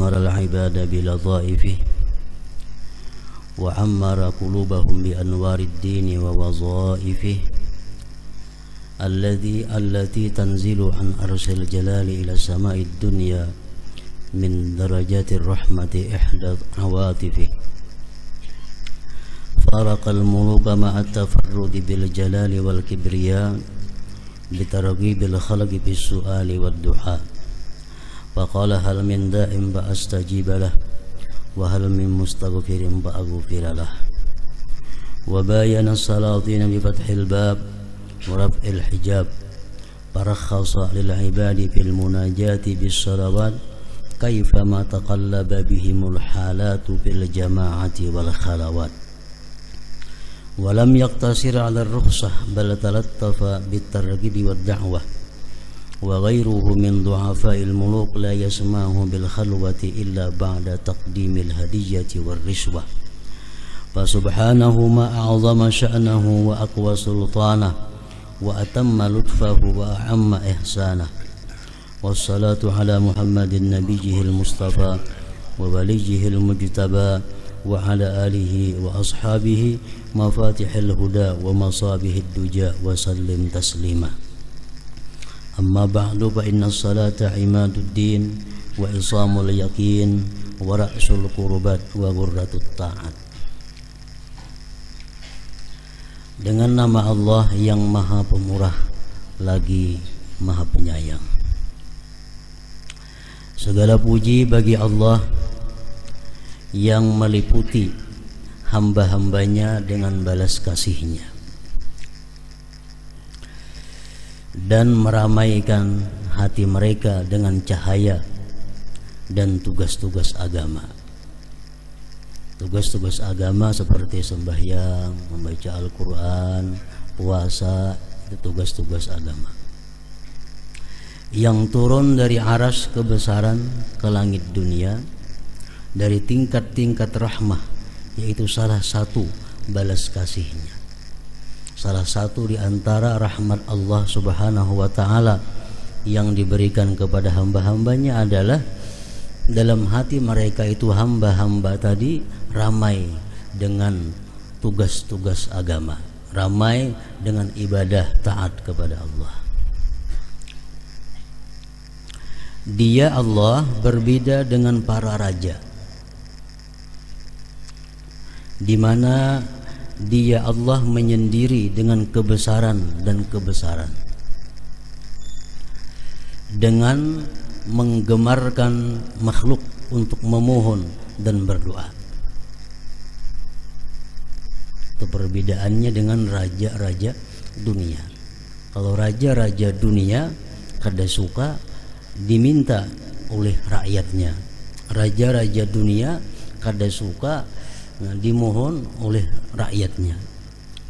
وأمر العباد بلطائفه وعمر قلوبهم بأنوار الدين ووظائفه التي تنزل عن عرش الجلال إلى سماء الدنيا من درجات الرحمة إحدى عواطفه فارق الملوك مع التفرد بالجلال والكبرياء بترغيب الخلق بالسؤال والدعاء فقال هل من داع فأستجيب له وهل من مستغفر فأغفر له وباين السلاطين بفتح الباب ورفع الحجاب فرخص للعباد في المناجاة بالصلوات كيفما تقلب بهم الحالات في الجماعة والخلوات ولم يقتصر على الرخصة بل تلطف بالترغيب والدعوة وغيره من ضعفاء الملوك لا يسمعه بالخلوة إلا بعد تقديم الهدية والرشوة فسبحانه ما أعظم شأنه وأقوى سلطانه وأتم لطفه وأعم إحسانه والصلاة على محمد نبيه المصطفى ووليه المجتبى وعلى آله وأصحابه مفاتح الهدى ومصابيح الدجى وسلم تسليما أما بعد فإن الصلاة عماد الدين وإصام اليقين ورأس القربات وغرة الطاعات. Dengan nama Allah yang Maha Pemurah lagi Maha Penyayang. Segala puji bagi Allah yang meliputi hamba-hambanya dengan balas kasih-Nya dan meramaikan hati mereka dengan cahaya dan tugas-tugas agama. Tugas-tugas agama seperti sembahyang, membaca Al-Quran, puasa, itu tugas-tugas agama yang turun dari aras kebesaran ke langit dunia dari tingkat-tingkat rahmah, yaitu salah satu balas kasih-Nya. Salah satu di antara rahmat Allah Subhanahu wa ta'ala yang diberikan kepada hamba-hambanya adalah dalam hati mereka itu hamba-hamba tadi ramai dengan tugas-tugas agama, ramai dengan ibadah taat kepada Allah. Dia Allah berbeda dengan para raja, di mana Dia Allah menyendiri dengan kebesaran dan kebesaran, dengan menggemarkan makhluk untuk memohon dan berdoa. Itu perbedaannya dengan raja-raja dunia. Kalau raja-raja dunia kada suka diminta oleh rakyatnya, raja-raja dunia kada suka dimohon oleh rakyatnya.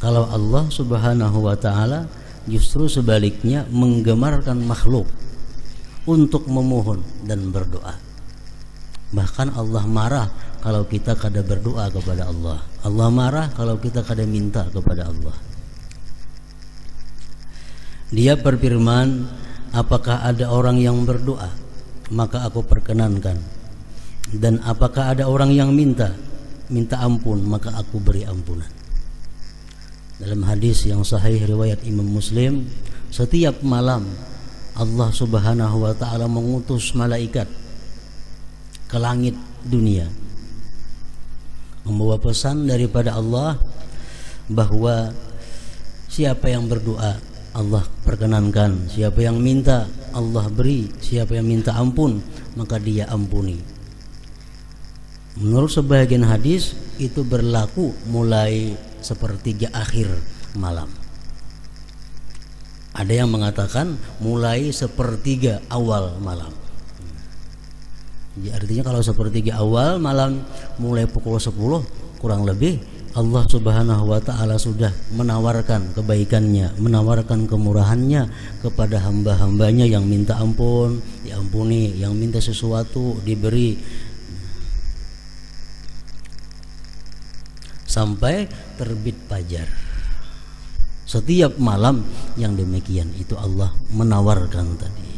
Kalau Allah Subhanahu wa ta'ala justru sebaliknya menggemarkan makhluk untuk memohon dan berdoa. Bahkan Allah marah kalau kita kada berdoa kepada Allah. Allah marah kalau kita kada minta kepada Allah. Dia berfirman, apakah ada orang yang berdoa maka aku perkenankan, dan apakah ada orang yang minta ampun maka aku beri ampunan. Dalam hadis yang sahih riwayat Imam Muslim, setiap malam Allah Subhanahu wa ta'ala mengutus malaikat ke langit dunia membawa pesan daripada Allah bahwa siapa yang berdoa Allah perkenankan, siapa yang minta Allah beri, siapa yang minta ampun maka Dia ampuni. Menurut sebagian hadis itu berlaku mulai sepertiga akhir malam. Ada yang mengatakan mulai sepertiga awal malam. Jadi artinya kalau sepertiga awal malam mulai pukul 10 kurang lebih Allah Subhanahu wa ta'ala sudah menawarkan kebaikannya, menawarkan kemurahannya kepada hamba-hambanya yang minta ampun diampuni, yang minta sesuatu diberi, sampai terbit fajar. Setiap malam yang demikian itu Allah menawarkan tadi.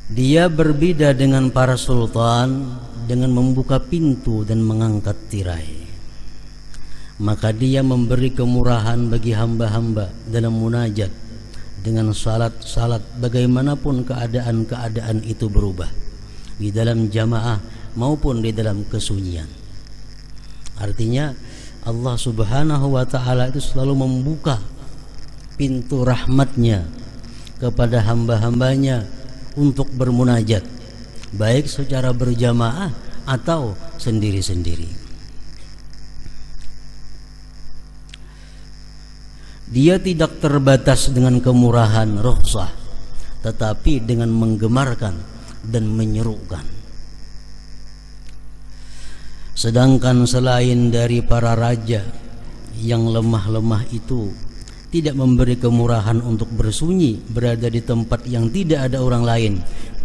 Dia berbeda dengan para sultan dengan membuka pintu dan mengangkat tirai. Maka dia memberi kemurahan bagi hamba-hamba dalam munajat dengan salat-salat bagaimanapun keadaan-keadaan itu berubah, di dalam jamaah maupun di dalam kesunyian. Artinya Allah Subhanahu wa ta'ala itu selalu membuka pintu rahmatnya kepada hamba-hambanya untuk bermunajat, baik secara berjamaah atau sendiri-sendiri. Dia tidak terbatas dengan kemurahan rukhsah, tetapi dengan menggemarkan dan menyerukan. Sedangkan selain dari para raja yang lemah-lemah itu tidak memberi kemurahan untuk bersunyi berada di tempat yang tidak ada orang lain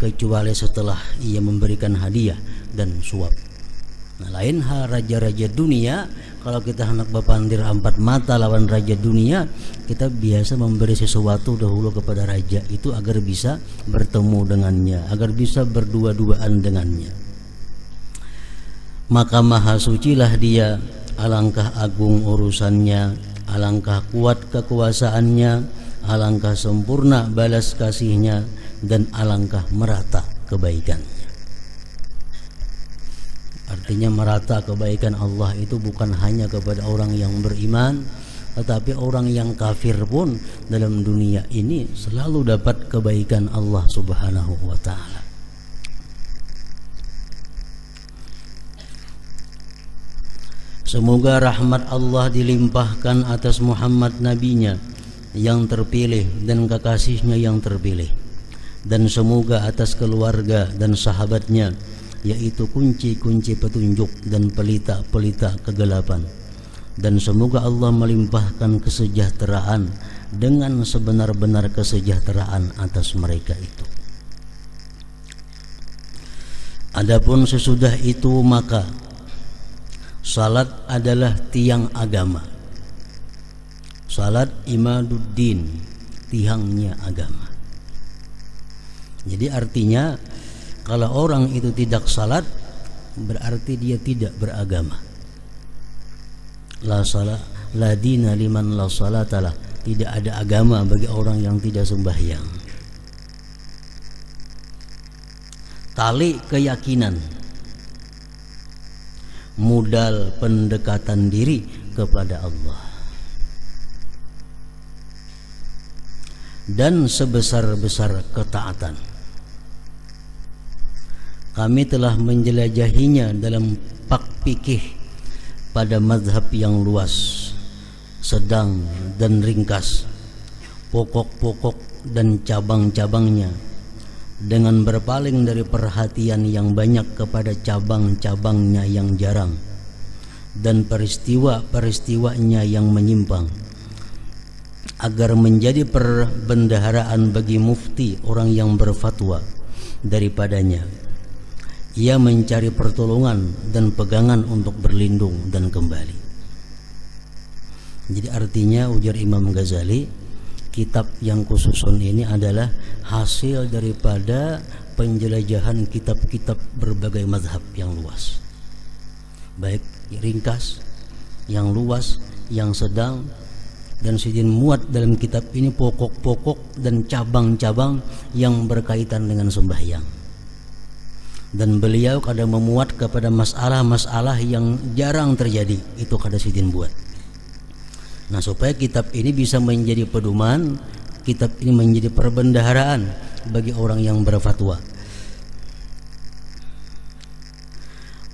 kecuali setelah ia memberikan hadiah dan suap. Nah, lain hal raja-raja dunia. Kalau kita hendak berpandir empat mata lawan raja dunia, kita biasa memberi sesuatu dahulu kepada raja itu agar bisa bertemu dengannya, agar bisa berdua-duaan dengannya. Maka maha sucilah dia, alangkah agung urusannya, alangkah kuat kekuasaannya, alangkah sempurna balas kasihnya, dan alangkah merata kebaikannya. Artinya merata kebaikan Allah itu bukan hanya kepada orang yang beriman, tetapi orang yang kafir pun dalam dunia ini selalu dapat kebaikan Allah Subhanahu wa ta'ala. Semoga rahmat Allah dilimpahkan atas Muhammad nabinya yang terpilih dan kekasihnya yang terpilih, dan semoga atas keluarga dan sahabatnya, yaitu kunci-kunci petunjuk dan pelita-pelita kegelapan. Dan semoga Allah melimpahkan kesejahteraan dengan sebenar-benar kesejahteraan atas mereka itu. Adapun sesudah itu maka salat adalah tiang agama. Salat imaduddin, tiangnya agama. Jadi artinya kalau orang itu tidak salat berarti dia tidak beragama. La salat la dina liman la salatalah. Tidak ada agama bagi orang yang tidak sembahyang. Tali keyakinan, modal pendekatan diri kepada Allah, dan sebesar-besar ketaatan. Kami telah menjelajahinya dalam pak fikih pada mazhab yang luas, sedang dan ringkas, pokok-pokok dan cabang-cabangnya, dengan berpaling dari perhatian yang banyak kepada cabang-cabangnya yang jarang dan peristiwa-peristiwanya yang menyimpang, agar menjadi perbendaharaan bagi mufti orang yang berfatwa daripadanya. Ia mencari pertolongan dan pegangan untuk berlindung dan kembali. Jadi artinya ujar Imam Ghazali, kitab yang kususun ini adalah hasil daripada penjelajahan kitab-kitab berbagai mazhab yang luas, baik ringkas, yang luas, yang sedang, dan sidin muat dalam kitab ini pokok-pokok dan cabang-cabang yang berkaitan dengan sembahyang. Dan beliau kadang memuat kepada masalah-masalah yang jarang terjadi, itu kada sidin buat. Nah, supaya kitab ini bisa menjadi pedoman, kitab ini menjadi perbendaharaan bagi orang yang berfatwa.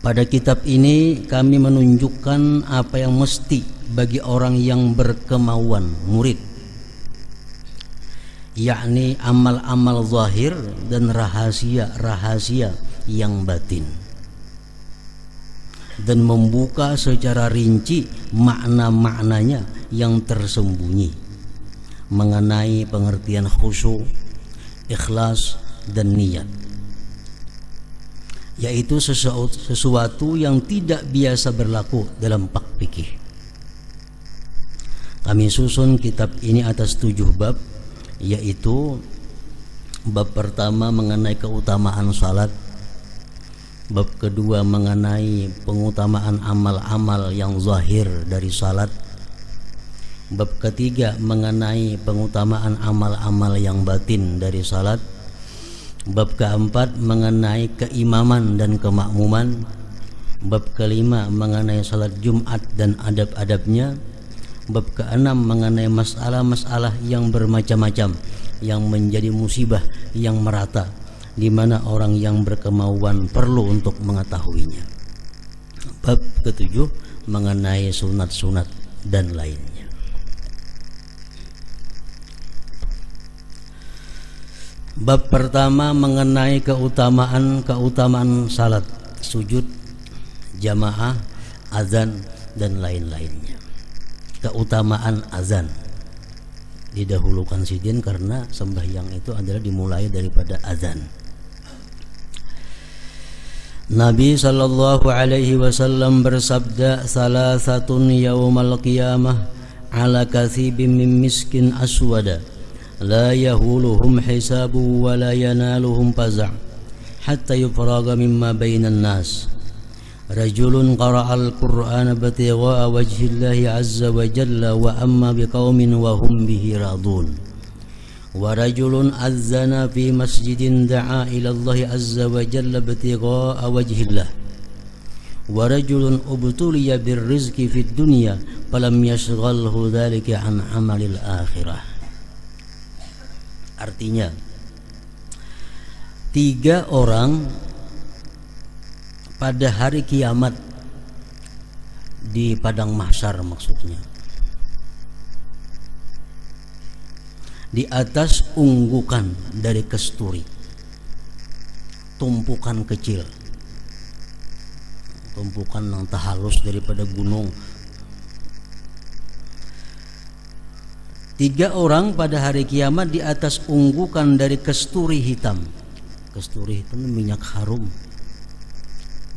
Pada kitab ini kami menunjukkan apa yang mesti bagi orang yang berkemauan murid, yakni amal-amal zahir dan rahasia-rahasia yang batin, dan membuka secara rinci makna-maknanya yang tersembunyi mengenai pengertian khusyuk, ikhlas, dan niat, yaitu sesuatu yang tidak biasa berlaku dalam pak fikih. Kami susun kitab ini atas 7 bab, yaitu Bab pertama mengenai keutamaan salat. Bab kedua mengenai pengutamaan amal-amal yang zahir dari salat. Bab ketiga mengenai pengutamaan amal-amal yang batin dari salat. Bab keempat mengenai keimaman dan kemakmuman. Bab kelima mengenai salat Jumat dan adab-adabnya. Bab keenam mengenai masalah-masalah yang bermacam-macam yang menjadi musibah yang merata, di mana orang yang berkemauan perlu untuk mengetahuinya. Bab ketujuh mengenai sunat-sunat dan lainnya. Bab pertama mengenai keutamaan salat, sujud, jamaah, azan dan lain-lainnya. Keutamaan azan didahulukan sidin karena sembahyang itu adalah dimulai daripada azan. Nabi sallallahu alaihi wasallam bersabda, "Salasatun yaumal qiyamah ala kathibin min miskin aswada la yahuluhum hisabu wa la yanaluhum faza' hatta yufraga mimma bainan nas. Rajulun qara'al Qur'ana batigha'a wajhillahi azza wa jalla wa amma biqaumin wa hum bihi radun. Wa rajulun azzana fi masjidin da'a ila Allah azza wa jalla batigha'a wajhillah. Wa rajulun ubtuliya birrizqi fid dunya falam yashghalhu dhalika an amalil akhirah." Artinya, 3 orang pada hari kiamat di padang mahsyar, maksudnya di atas unggukan dari kesturi, tumpukan kecil, tumpukan yang halus daripada gunung. 3 orang pada hari kiamat di atas unggukan dari kesturi hitam. Kesturi hitam minyak harum.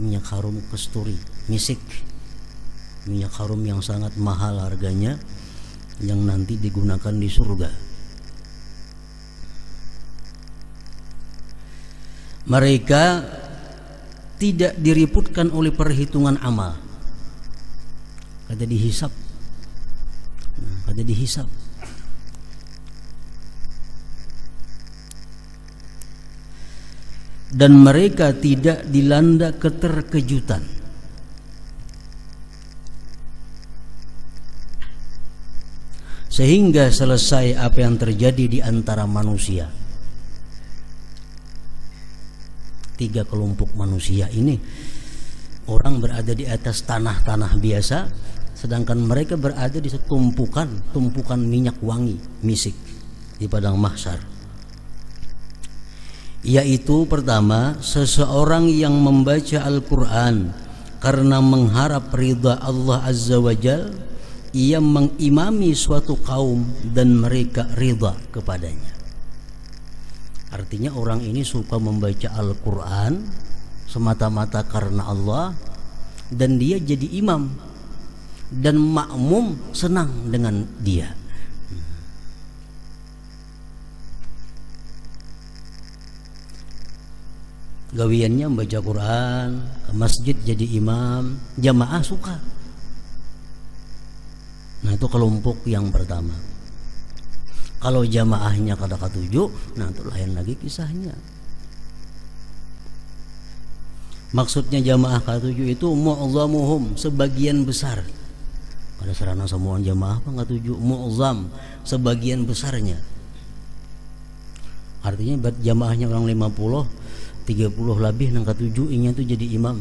Minyak harum kesturi, misik. Minyak harum yang sangat mahal harganya, yang nanti digunakan di surga. Mereka tidak diriputkan oleh perhitungan amal. Kada dihisap. Kada dihisap. Dan mereka tidak dilanda keterkejutan. Sehingga selesai apa yang terjadi di antara manusia. 3 kelompok manusia ini, orang berada di atas tanah-tanah biasa, sedangkan mereka berada di tumpukan minyak wangi, misik di padang mahsyar. Yaitu pertama, seseorang yang membaca Al-Quran karena mengharap ridha Allah Azza wa Jal, ia mengimami suatu kaum dan mereka ridha kepadanya. Artinya orang ini suka membaca Al-Quran semata-mata karena Allah, dan dia jadi imam, dan makmum senang dengan dia. Gawiannya membaca Quran, ke masjid jadi imam, jamaah suka. Nah, itu kelompok yang pertama. Kalau jamaahnya kada katuju, nah itu lain lagi kisahnya. Maksudnya jamaah katuju itu mu'zamuhum, sebagian besar. Pada sarana semua jamaah apa katuju, mu'zam, sebagian besarnya. Artinya jamaahnya orang 50, 30 lebih nang katuju inya itu jadi imam.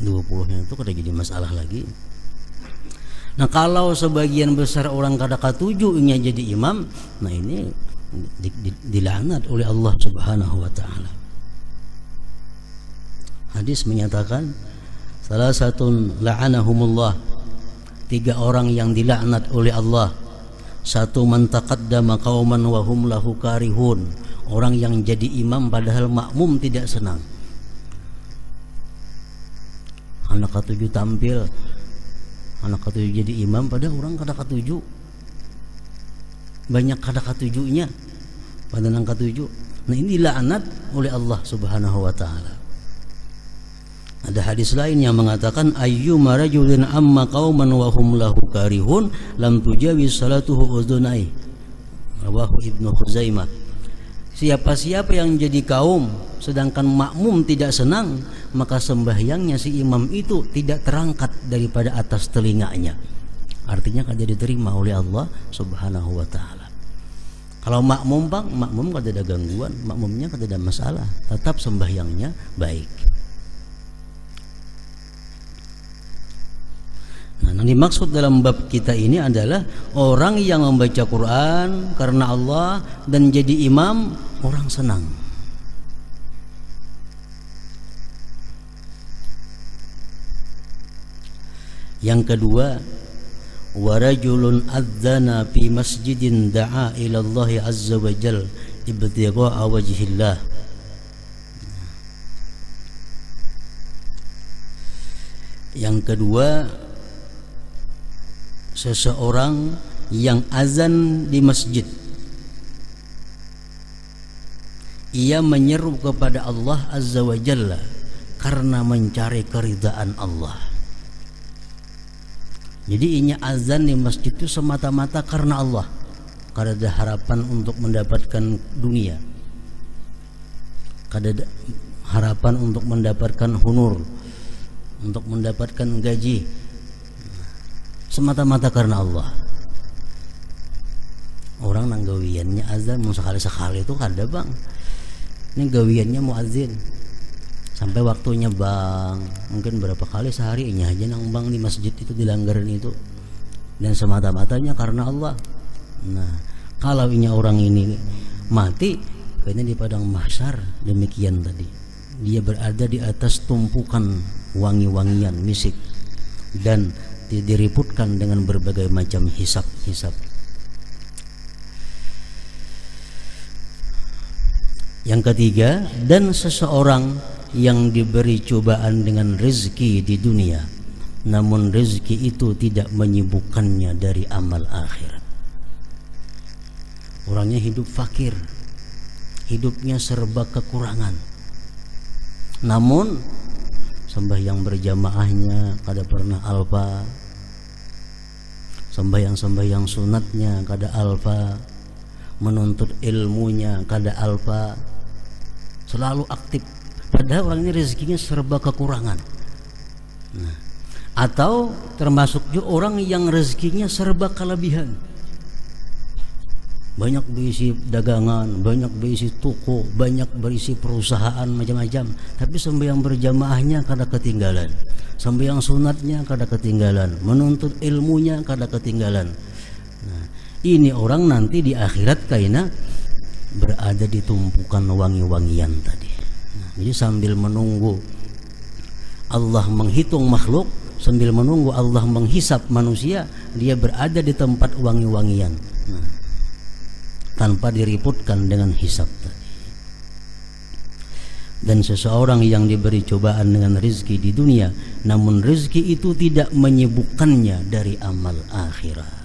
20-nya itu kada jadi masalah lagi. Nah, kalau sebagian besar orang kada katuju inya jadi imam, nah ini dilaknat oleh Allah Subhanahu wa taala. Hadis menyatakan, salah satu la'anahumullah, 3 orang yang dilaknat oleh Allah. 1, man taqaddama qauman wa hum lahu karihun, orang yang jadi imam padahal makmum tidak senang. Anak ketujuh tampil, anak ketujuh jadi imam padahal orang kada ketujuh. banyak kada katujunya pada nang katuju. Nah, ini dilaknat oleh Allah Subhanahu wa taala. Ada hadis lain yang mengatakan ayyuma rajulin amma qauman wa hum lahu karihun lam tujawiz salatuhu udunai. Rawahu Ibnu Khuzaimah. Siapa-siapa yang jadi kaum sedangkan makmum tidak senang, maka sembahyangnya si imam itu tidak terangkat daripada atas telinganya. Artinya kada diterima oleh Allah Subhanahu wa taala. Kalau makmum Bang, makmum kada ada gangguan, makmumnya kada ada masalah, tetap sembahyangnya baik. Nah, yang dimaksud dalam bab kita ini adalah orang yang membaca Quran karena Allah dan jadi imam, orang senang. Yang kedua, warajulun adzana fi masjidin da'a ila Allah azza wa jal ibtigha'a wajhillah. Yang kedua, seseorang yang azan di masjid, ia menyeru kepada Allah azza wa jalla karena mencari keridaan Allah. Jadi inya azan di masjid itu semata-mata karena Allah, kada ada harapan untuk mendapatkan dunia, kada ada harapan untuk mendapatkan honor, untuk mendapatkan gaji, semata-mata karena Allah. Orang nang gawiannya azan mau sekali-sekali itu kada Bang. Ini gawiannya muazin sampai waktunya Bang, mungkin berapa kali sehari ini aja nang Bang di masjid itu dilanggaran itu, dan semata-matanya karena Allah. Nah, kalau ini orang ini mati kayaknya di padang mahsyar demikian tadi, dia berada di atas tumpukan wangi-wangian misik dan diriputkan dengan berbagai macam hisab-hisab. Yang ketiga, dan seseorang yang diberi cobaan dengan rezeki di dunia, namun rezeki itu tidak menyibukkannya dari amal akhirat. Orangnya hidup fakir, hidupnya serba kekurangan, namun sembahyang berjamaahnya kada pernah alfa, sembahyang sunatnya kada alfa, menuntut ilmunya kada alfa, selalu aktif, padahal orang ini rezekinya serba kekurangan. Nah, atau termasuk juga orang yang rezekinya serba kelebihan, banyak berisi dagangan, banyak berisi toko, banyak berisi perusahaan macam-macam, tapi sembahyang berjamaahnya kada ketinggalan, sembahyang sunatnya kada ketinggalan, menuntut ilmunya kada ketinggalan. Nah, ini orang nanti di akhirat kaina berada di tumpukan wangi-wangian tadi. Nah, jadi sambil menunggu Allah menghitung makhluk, sambil menunggu Allah menghisap manusia, dia berada di tempat wangi-wangian. Nah, tanpa diriputkan dengan hisab tadi. Dan seseorang yang diberi cobaan dengan rezeki di dunia, namun rezeki itu tidak menyibukkannya dari amal akhirat.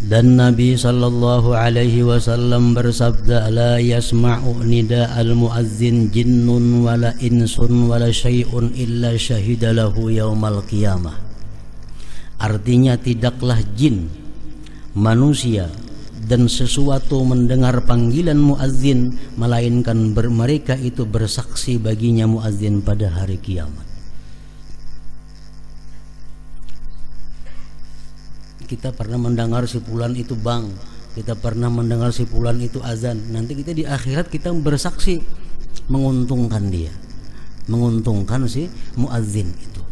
Dan Nabi sallallahu alaihi wasallam bersabda, la yasma'u nida'al muazzin jinnun wala insun wala syai'un illa syahida lahu yaumal qiyamah. Artinya tidaklah jin, manusia dan sesuatu mendengar panggilan muazzin melainkan mereka itu bersaksi baginya muazzin pada hari kiamat. Kita pernah mendengar si fulan itu Bang, kita pernah mendengar si fulan itu azan. Nanti kita di akhirat kita bersaksi menguntungkan dia, menguntungkan si muazzin itu.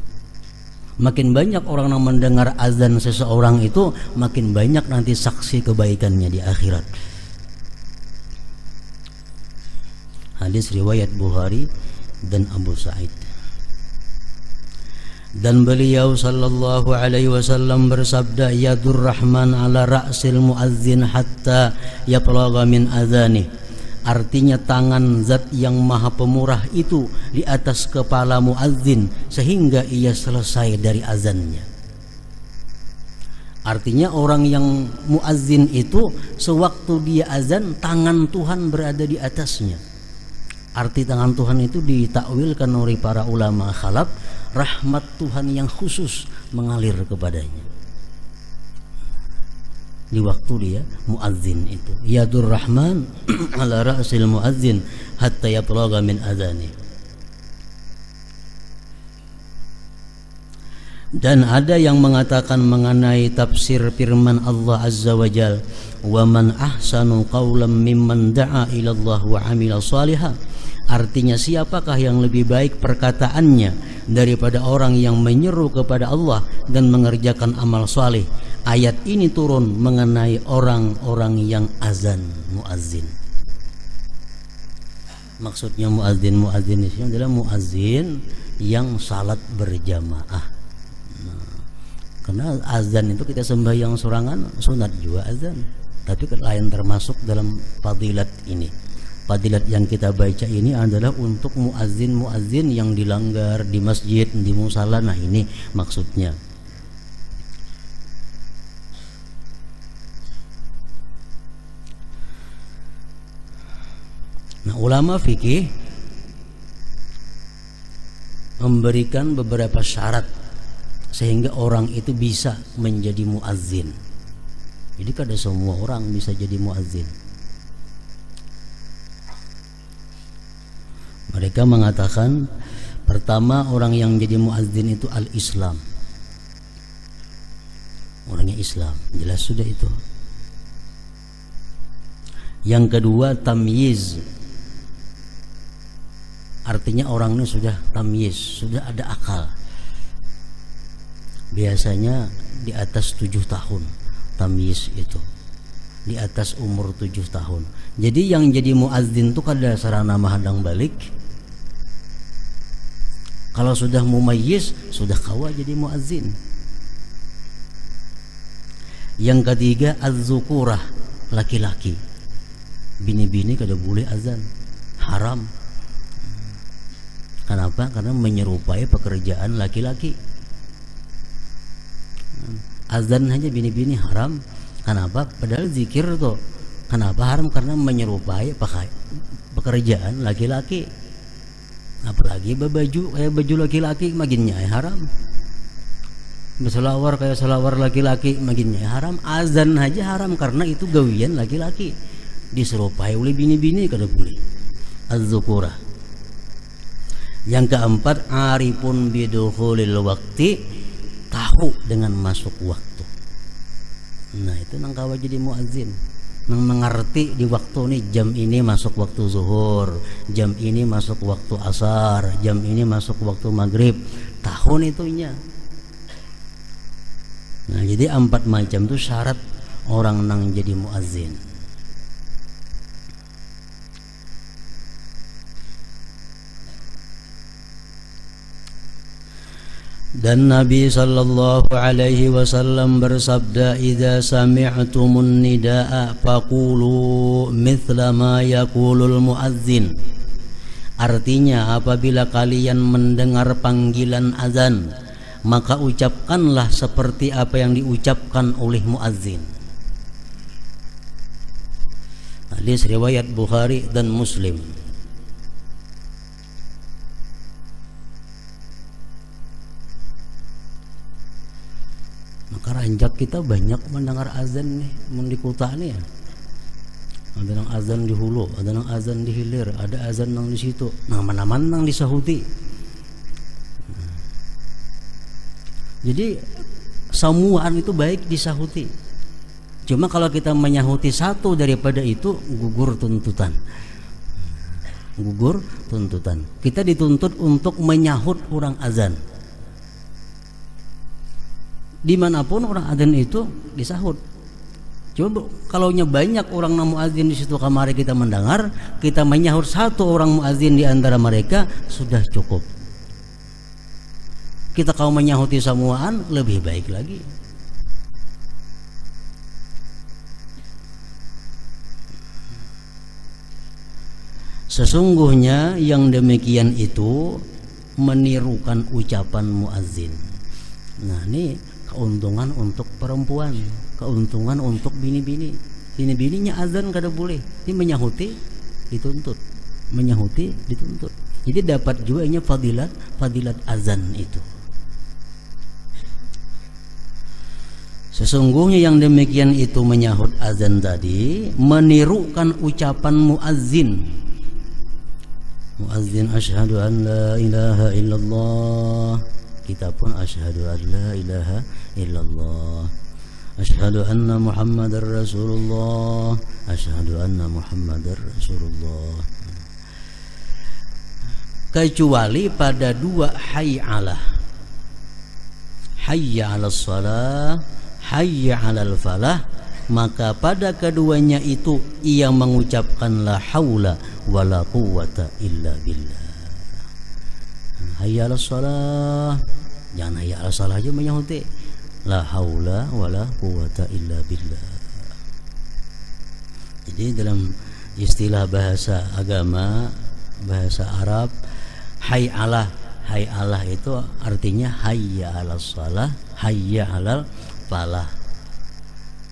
Makin banyak orang yang mendengar azan seseorang itu, makin banyak nanti saksi kebaikannya di akhirat. Hadis riwayat Bukhari dan Abu Sa'id. Dan beliau sallallahu alaihi wasallam bersabda, yadur rahman ala ra'sil muazzin hatta yaplagha min adzanih. Artinya tangan zat yang maha pemurah itu di atas kepala muazzin sehingga ia selesai dari azannya. Artinya orang yang muazzin itu sewaktu dia azan tangan Tuhan berada di atasnya. Arti tangan Tuhan itu ditakwilkan oleh para ulama khalaf, rahmat Tuhan yang khusus mengalir kepadanya di waktu dia muazzin itu. Yadur Rahman ala ra'sil muazzin hatta yablagha min adhani. Dan ada yang mengatakan mengenai tafsir firman Allah Azza wa Jal, wa man ahsanu qawlan mimman da'a ila Allah wa amila salihah. Artinya siapakah yang lebih baik perkataannya daripada orang yang menyeru kepada Allah dan mengerjakan amal saleh. Ayat ini turun mengenai orang-orang yang azan muazzin. Maksudnya muazzin ini adalah muazzin yang salat berjamaah. Karena azan itu kita sembahyang sorangan sunat juga azan, tapi lain termasuk dalam fadilat ini. Fadilat yang kita baca ini adalah untuk muazzin yang dilanggar di masjid, di musala. Nah ini maksudnya. Nah, ulama fikih memberikan beberapa syarat sehingga orang itu bisa menjadi muazzin. Jadi kada semua orang bisa jadi muazzin. Mereka mengatakan pertama orang yang jadi muazzin itu al-Islam. Orangnya Islam, jelas sudah itu. Yang kedua tamyiz. Artinya orang ini sudah tamyiz, sudah ada akal. Biasanya di atas 7 tahun tamyiz itu, di atas umur 7 tahun. Jadi yang jadi muazzin itu kada sarana mahadang balik. Kalau sudah mumayyiz, sudah kawa jadi muazzin. Yang ketiga az-zukurah, laki-laki. Bini-bini kada boleh azan, haram. Kenapa? Karena menyerupai pekerjaan laki-laki. Azan hanya bini-bini haram. Kenapa? Padahal zikir tuh. Kenapa haram? Karena menyerupai pekerjaan laki-laki. Apalagi baju kayak baju laki-laki makinnya haram. Berselawar kayak selawar laki-laki makinnya haram. Azan aja haram karena itu gawian laki-laki. Diserupai oleh bini-bini kada boleh. Az-zukurah. Yang keempat arifun bidukhulil waqti, tahu dengan masuk waktu. Nah itu nang kawa jadi muazzin, nang mengerti di waktu ini jam ini masuk waktu zuhur, jam ini masuk waktu asar, jam ini masuk waktu maghrib. Tahu itunya. Nah jadi 4 macam itu syarat orang nang jadi muazzin. Dan Nabi sallallahu alaihi wasallam bersabda, "Idza sami'tumun nidaa faqulu mithla ma yaqulul muazzin." Artinya apabila kalian mendengar panggilan azan, maka ucapkanlah seperti apa yang diucapkan oleh muazzin. Hadis riwayat Bukhari dan Muslim. Maka ranjak kita banyak mendengar azan nih, di kota nih ya. Ada yang azan di Hulu, ada yang azan di Hilir, ada azan yang di situ. Nama-nama yang disahuti. Jadi samuan itu baik disahuti. Cuma kalau kita menyahuti satu daripada itu gugur tuntutan. Gugur tuntutan. Kita dituntut untuk menyahut orang azan. Dimanapun orang azan itu disahut. Coba kalau banyak orang namu azan di situ kamari kita mendengar, kita menyahut satu orang muazin di antara mereka sudah cukup. Kita kalau menyahuti samuaan lebih baik lagi. Sesungguhnya yang demikian itu menirukan ucapan muazzin. Nah, ini keuntungan untuk perempuan, keuntungan untuk bini-bini. Bini-bininya azan kada boleh, ini menyahuti dituntut, menyahuti dituntut. Jadi dapat juga ini fadilat azan itu. Sesungguhnya yang demikian itu menyahut azan tadi menirukan ucapan muazzin. Muazzin asyhadu an la ilaha illallah, kita pun asyhadu an la ilaha illallah, asyhadu anna muhammadar rasulullah, asyhadu anna muhammadar rasulullah. Kecuali pada dua hayyalah, hayya 'alas shalah, hayya 'alal falah, maka pada keduanya itu ia mengucapkan la haula wala quwwata illa billah. Hayya 'alas shalah, jangan hayya 'alas shalah aja menyahuti la haula wala quwwata illa billah. Jadi dalam istilah bahasa agama, bahasa Arab, hayyalah itu artinya hayya 'alas shalah, hayya 'alal falah.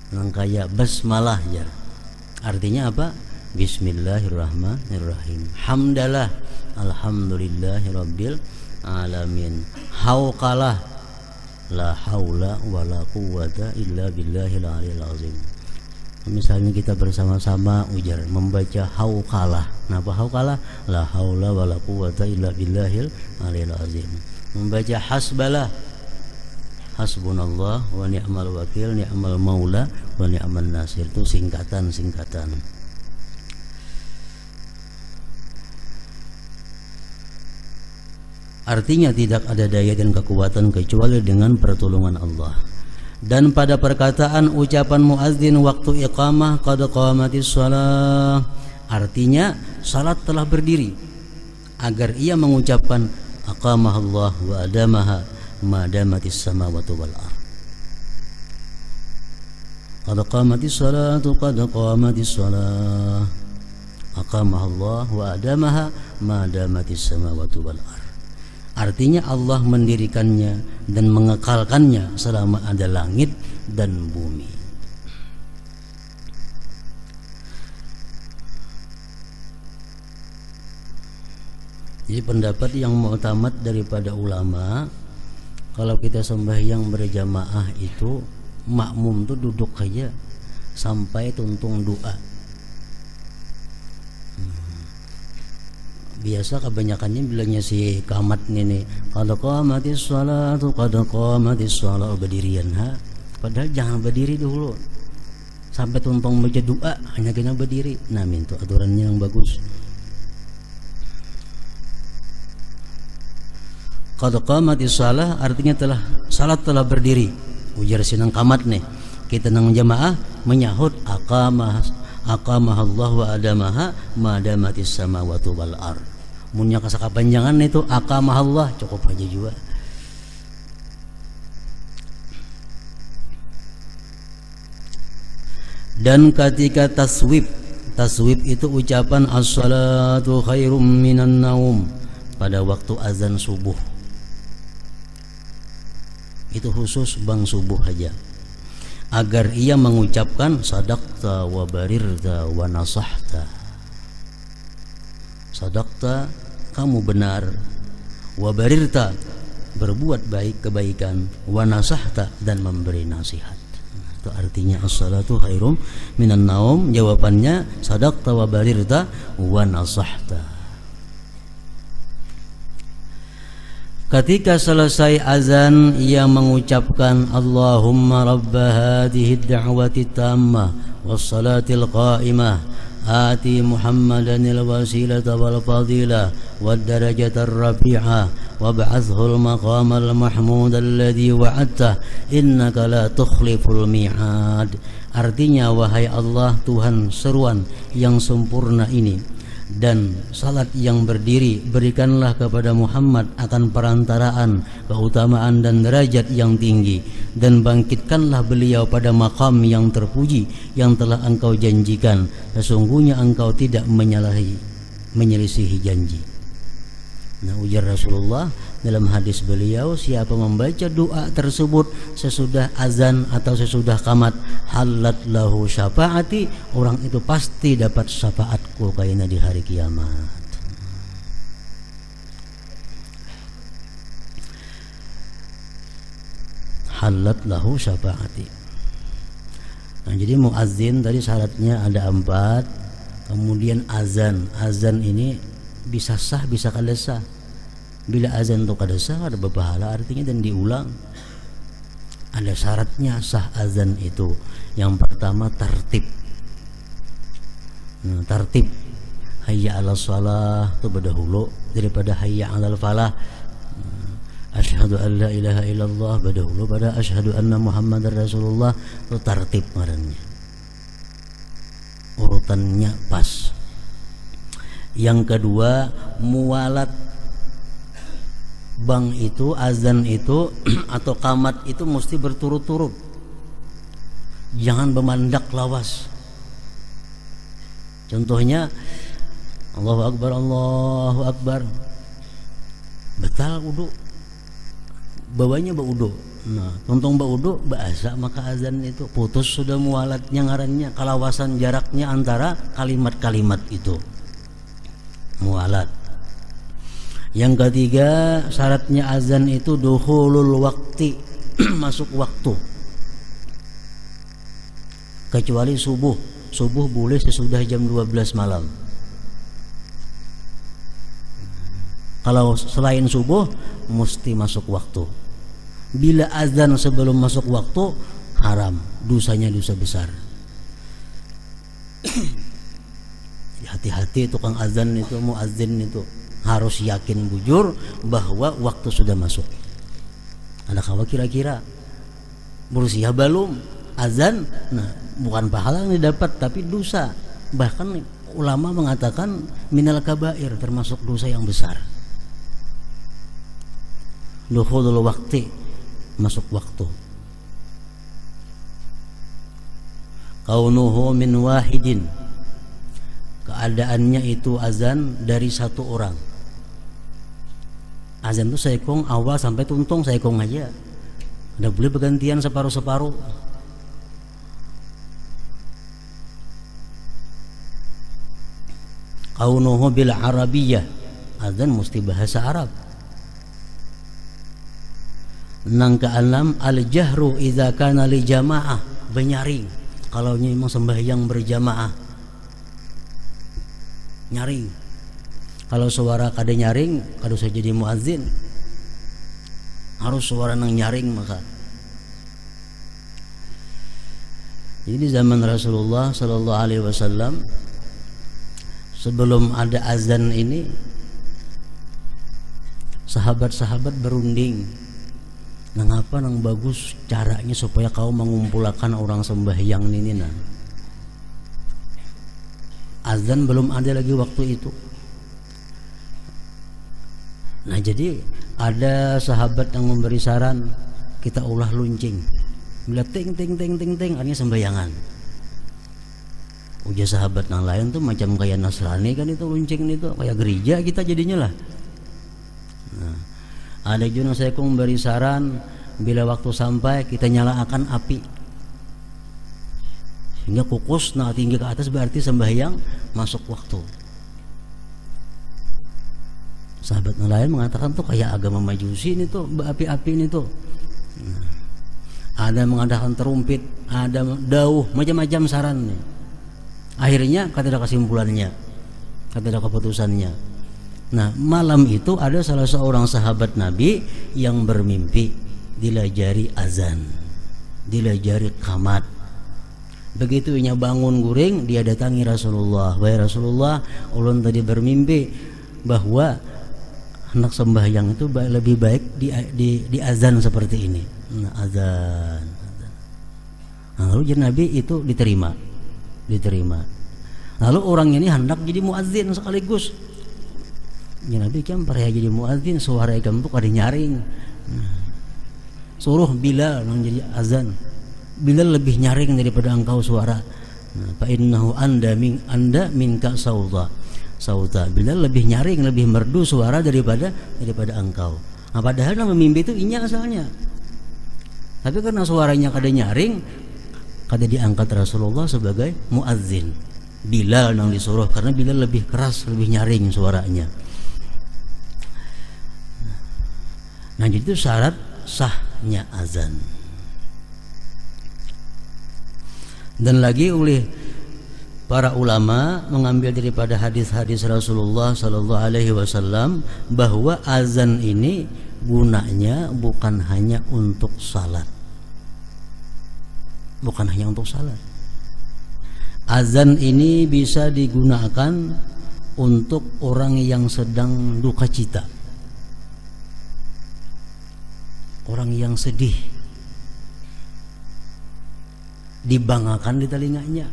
Yang kayak basmalah ya. Artinya apa? Bismillahirrahmanirrahim. Hamdalah, alhamdulillahirabbil alamin. Hauqalah, la haula wala quwwata illa billahil aliyil azim. Misalnya kita bersama-sama ujar membaca hauqalah. Napa hauqalah? La haula wala quwwata illa billahil aliyil azim. Membaca hasbalah, hasbunallah wa ni'mal wakil, ni'mal maula wa ni'man nasir. Itu singkatan-singkatan. Artinya tidak ada daya dan kekuatan kecuali dengan pertolongan Allah. Dan pada perkataan ucapan muazzin waktu iqamah qad qamatis shalah, artinya salat telah berdiri, agar ia mengucapkan aqamahallah wa adamaha madamatis samawati wal ardh. Qad qamatis salatu qad qamatis salah, aqamahallah wa adamaha madamatis samawati wal ardh. Artinya Allah mendirikannya dan mengekalkannya selama ada langit dan bumi. Jadi pendapat yang mu'tamad daripada ulama, kalau kita sembahyang berjamaah itu makmum tuh duduk aja sampai tuntung doa. Biasa kebanyakannya bilangnya si kamat nih, qad qamatis shalatu qad qamatis shalah, berdirian ha. Padahal jangan berdiri dulu sampai tuntung baca doa, hanya kena berdiri. Nah, itu aturannya yang bagus. Qad qamatis shalah artinya salat telah berdiri. Ujar sinang kamat nih. Kita nang jamaah menyahut aqamahallah wa adamaha madamatis samawati wal ardh. Munnya kasakapanjangan itu aqamahallah cukup aja juga. Dan ketika taswib itu ucapan as-salatu khairum minan naum pada waktu azan subuh. Itu khusus bang subuh aja, agar ia mengucapkan sadaqta wa barirta wa nasahta. Sadaqta, kamu benar, wa barirta, berbuat baik kebaikan, wa nasahta, dan memberi nasihat. Itu artinya as-salatu khairum minan naum. Jawabannya sadaqta wa barirta wa nasahta. Ketika selesai azan, ia mengucapkan Allahumma rabba hadhihi ad-da'wati tammah was-salatil qa'imah آتي محمدا الوسيلة والفضيلة والدرجة الرفيعة وابعثه المقام المحمود الذي وعدته إنك لا تخلف الميعاد. Artinya, wahai Allah Tuhan seruan yang sempurna ini dan salat yang berdiri, berikanlah kepada Muhammad akan perantaraan, keutamaan dan derajat yang tinggi, dan bangkitkanlah beliau pada makam yang terpuji yang telah engkau janjikan. Sesungguhnya engkau tidak menyalahi menyelisihi janji. Nah, ujar Rasulullah dalam hadis beliau, siapa membaca doa tersebut sesudah azan atau sesudah qamat, halat lahu syafaati, orang itu pasti dapat syafaatku kaina di hari kiamat. Halat lahu syafaati. Nah, jadi muazzin tadi syaratnya ada 4. Kemudian azan ini bisa sah bisa kada sah. Bila azan itu kada sah ada berpahala artinya dan diulang. Ada syaratnya sah azan itu. Yang pertama tertib. Tertib. Hayya 'alas shalah itu berdahulu daripada hayya 'alal falah. Asyhadu an la ilaha illallah berdahulu pada asyhadu anna muhammadar rasulullah, itu tertib ngarannya. Urutannya pas. Yang kedua, muwalat. Bang itu, azan itu atau qamat itu mesti berturut-turut. Jangan bermandak lawas. Contohnya Allahu Akbar, Allahu Akbar. Betal wudu. Bawanya baudu. Nah, tontong baudu bahasa maka azan itu putus sudah muwalatnya ngarannya, kalawasan jaraknya antara kalimat-kalimat itu. Muwalat. Yang ketiga, syaratnya azan itu dukhulul waqti, masuk waktu. Kecuali subuh. Subuh boleh sesudah jam 12 malam. Kalau selain subuh mesti masuk waktu. Bila azan sebelum masuk waktu haram, dosanya dosa besar. Hati-hati tukang azan itu, muazzin itu harus yakin bujur bahwa waktu sudah masuk. Ada kawa kira-kira berusia belum azan, nah bukan pahala yang didapat tapi dosa. Bahkan ulama mengatakan minal kabair, termasuk dosa yang besar. Dukhulul waqti, masuk waktu. Kaunuhu min wahidin, keadaannya itu azan dari satu orang. Azan itu saikong awal sampai tuntung saikong aja. Udah boleh bergantian separuh-separuh. Kaunuhu bil arabiyyah, azan mesti bahasa Arab. Nang keenam, al jahru idza kana li jamaah, benyaring. Kalau memang sembahyang berjamaah, nyaring. Kalau suara kada nyaring, kada usah jadi muazzin. Harus suara nang nyaring maka. Jadi di zaman Rasulullah sallallahu alaihi wasallam, sebelum ada azan ini, sahabat-sahabat berunding. Ngapa nang bagus caranya supaya kau mengumpulkan orang sembahyang ini nah. Azan belum ada lagi waktu itu. Nah jadi ada sahabat yang memberi saran, kita ulah luncing. Bila ting ting ting ting ting artinya sembahyangan. Ujar sahabat yang lain tuh macam kayak Nasrani kan itu luncing itu, kayak gereja kita jadinya lah. Nah, ada juga saya memberi saran bila waktu sampai kita nyalakan api sehingga kukus nah tinggi ke atas, berarti sembahyang masuk waktu. Sahabat yang lain mengatakan tuh kayak agama Majusi ini tuh, api-api ini tuh. Nah, ada mengadakan terumpit, ada dauh, macam-macam saran nih. Akhirnya kata ada kesimpulannya, kata ada keputusannya. Nah malam itu ada salah seorang sahabat Nabi yang bermimpi dilajari azan, dilajari qamat. Begitu ia bangun guring, dia datangi Rasulullah. Wahai Rasulullah, ulun tadi bermimpi bahwa hendak sembahyang itu lebih baik di azan seperti ini. Nah, azan. Nah, lalu jadi Nabi itu diterima. Lalu orang ini hendak jadi muazzin sekaligus. Ya Nabi kan parah jadi muazzin, suara gempuk ada nyaring. Suruh Bilal yang jadi azan. Bilal lebih nyaring daripada engkau suara. Fa innahu anda minka sauda. sauta. Bilal lebih nyaring, lebih merdu suara daripada engkau. Nah, padahal nama mimpi itu inya asalnya. Tapi karena suaranya kada nyaring, kada diangkat Rasulullah sebagai muadzin. Bilal yang disuruh karena Bilal lebih keras, lebih nyaring suaranya. Nah, jadi itu syarat sahnya azan. Dan lagi oleh para ulama mengambil daripada hadis-hadis Rasulullah Sallallahu Alaihi Wasallam bahwa azan ini gunanya bukan hanya untuk salat, bukan hanya untuk salat. Azan ini bisa digunakan untuk orang yang sedang duka cita, orang yang sedih, dibanggakan di telinganya.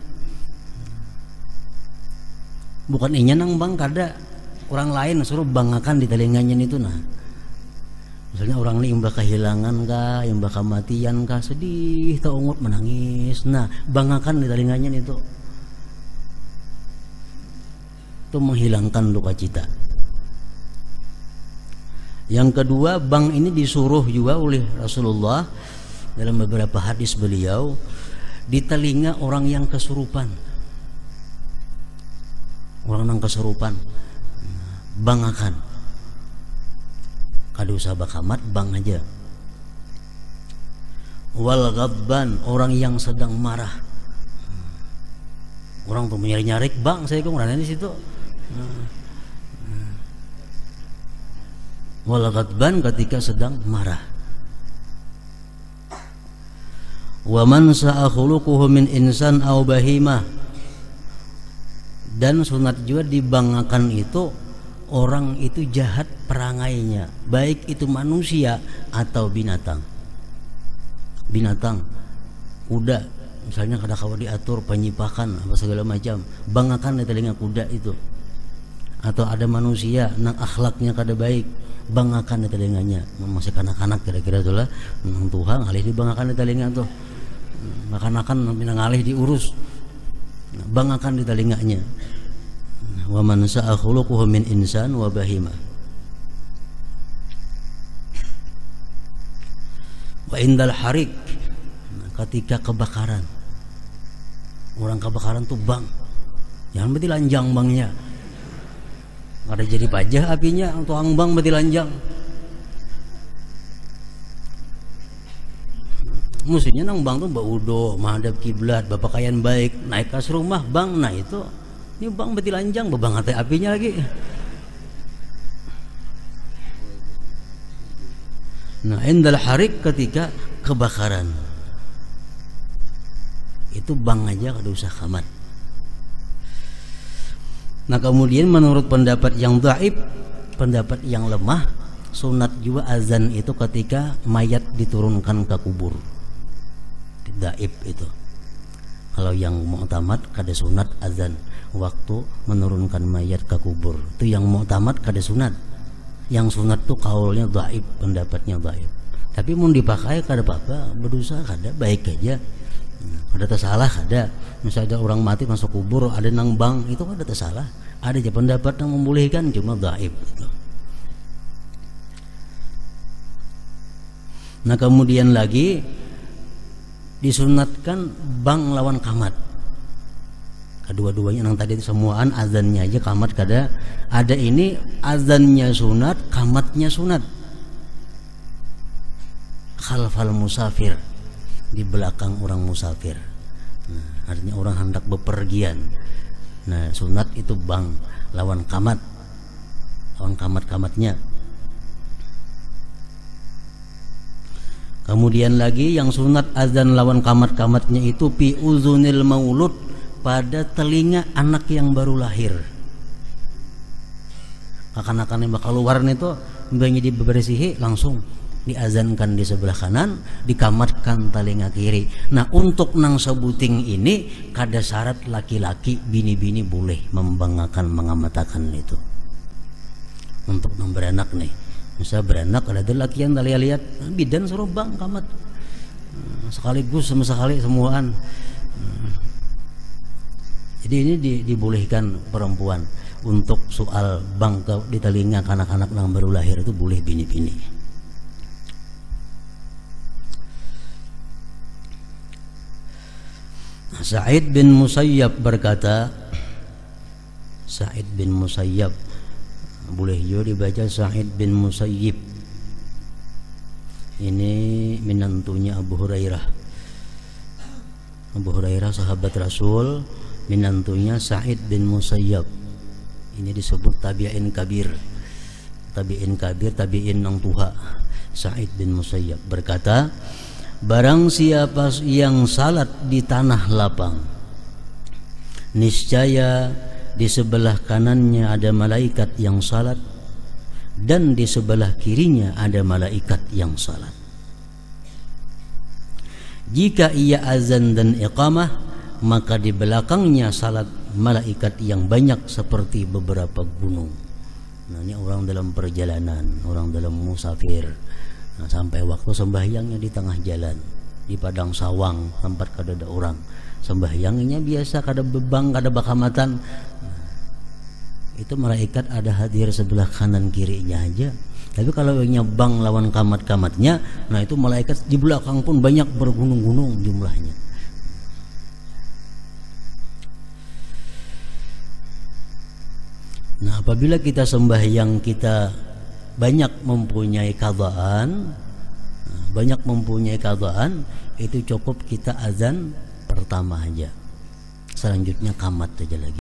Bukan inya nang bang, kada orang lain suruh banggakan di telinganya itu. Nah, misalnya orang ini imbah kehilangan kah, imbah kematian kah, sedih, taungut menangis. Nah, banggakan di telinganya itu menghilangkan duka cita. Yang kedua, bang ini disuruh juga oleh Rasulullah dalam beberapa hadis beliau di telinga orang yang kesurupan. Orang yang kesurupan, bangakan. Kada usah bakamat, bang aja. Wal ghadban, orang yang sedang marah. Orang tuh nyari-nyarik, bang saya kemana di situ. Wal ghadban, ketika sedang marah. Wa man sa'a khuluquhu min insan aw bahimah. Dan sunat juga dibanggakan itu orang itu jahat perangainya, baik itu manusia atau binatang. Binatang, kuda misalnya kada kawa diatur penyipakan apa segala macam, banggakan di telinga kuda itu. Atau ada manusia nang akhlaknya kada baik, banggakan di telinganya. Masih kanak-kanak kira-kira itulah Tuhan alih dibanggakan di telinga tuh. Kanak-kanak minang alih diurus, banggakan di telinganya. Wa man sa'a khuluquhu min insan wa bahima. Wa indal harik, ketika kebakaran. Orang kebakaran tuh bang, jangan berarti lanjang bangnya. Ada jadi pajah apinya, tuang bang berarti lanjang. Musuhnya nang bang tuh baudo, menghadap kiblat, bapakaian baik, naik kas rumah bang, nah itu ini bang beti lanjang, bebangat apinya lagi. Nah, indal harik, ketika kebakaran itu bang aja, kada usah kamat. Nah, kemudian menurut pendapat yang dhaif, pendapat yang lemah, sunat juga azan itu ketika mayat diturunkan ke kubur. Dhaif itu. Kalau yang mu'tamad kada sunat azan waktu menurunkan mayat ke kubur. Itu yang mu'tamad kada sunat. Yang sunat tuh kaulnya dhaif, pendapatnya dhaif. Tapi mau dipakai kada apa-apa, berdosa kada, baik aja. Ada tersalah kada. Misalnya ada orang mati masuk kubur, ada nang bang, itu kada tersalah. Ada aja pendapat yang membolehkan, cuma dhaif gitu. Nah, kemudian lagi disunatkan bang lawan kamat. Kedua-duanya yang tadi semuaan azannya aja, kamat kada. Ada ini azannya sunat, kamatnya sunat. Khalfal musafir, di belakang orang musafir. Nah, artinya orang hendak bepergian. Nah, sunat itu bang lawan kamat, lawan kamat-kamatnya. Kemudian lagi yang sunat azan lawan kamat-kamatnya itu fi uzunil maulud, pada telinga anak yang baru lahir. Akan-akan yang bakal keluar itu mbaknya dibersihi, langsung diazankan di sebelah kanan, dikamatkan telinga kiri. Nah, untuk nang sebuting ini kada syarat laki-laki, bini-bini boleh membanggakan mengamatakan itu. Untuk nang beranak nih, misal beranak ada laki yang lihat bidan suruh bang kamat sekaligus sama sekali semuaan. Jadi ini dibolehkan perempuan untuk soal bangka di telinga anak-anak yang baru lahir itu boleh bini-bini. Sa'id bin Musayyab berkata, Sa'id bin Musayyab, boleh juga dibaca Sa'id bin Musayyib. Ini menantunya Abu Hurairah. Abu Hurairah sahabat Rasul, menantunya Sa'id bin Musayyab. Ini disebut tabi'in kabir. Tabi'in kabir, tabi'in nang tuha. Sa'id bin Musayyab berkata, barang siapa yang salat di tanah lapang, niscaya di sebelah kanannya ada malaikat yang salat, dan di sebelah kirinya ada malaikat yang salat. Jika ia azan dan iqamah, maka di belakangnya salat malaikat yang banyak seperti beberapa gunung. Nah, ini orang dalam perjalanan, orang dalam musafir. Nah, sampai waktu sembahyangnya di tengah jalan, di padang sawang, tempat kada ada orang. Sembahyangnya biasa, kada bebang, kada bakamatan. Nah, itu malaikat ada hadir sebelah kanan kirinya aja. Tapi kalau nyabang lawan kamat-kamatnya, nah itu malaikat di belakang pun banyak bergunung-gunung jumlahnya. Nah, apabila kita sembahyang kita banyak mempunyai qadaan, itu cukup kita azan pertama aja. Selanjutnya qamat aja lagi.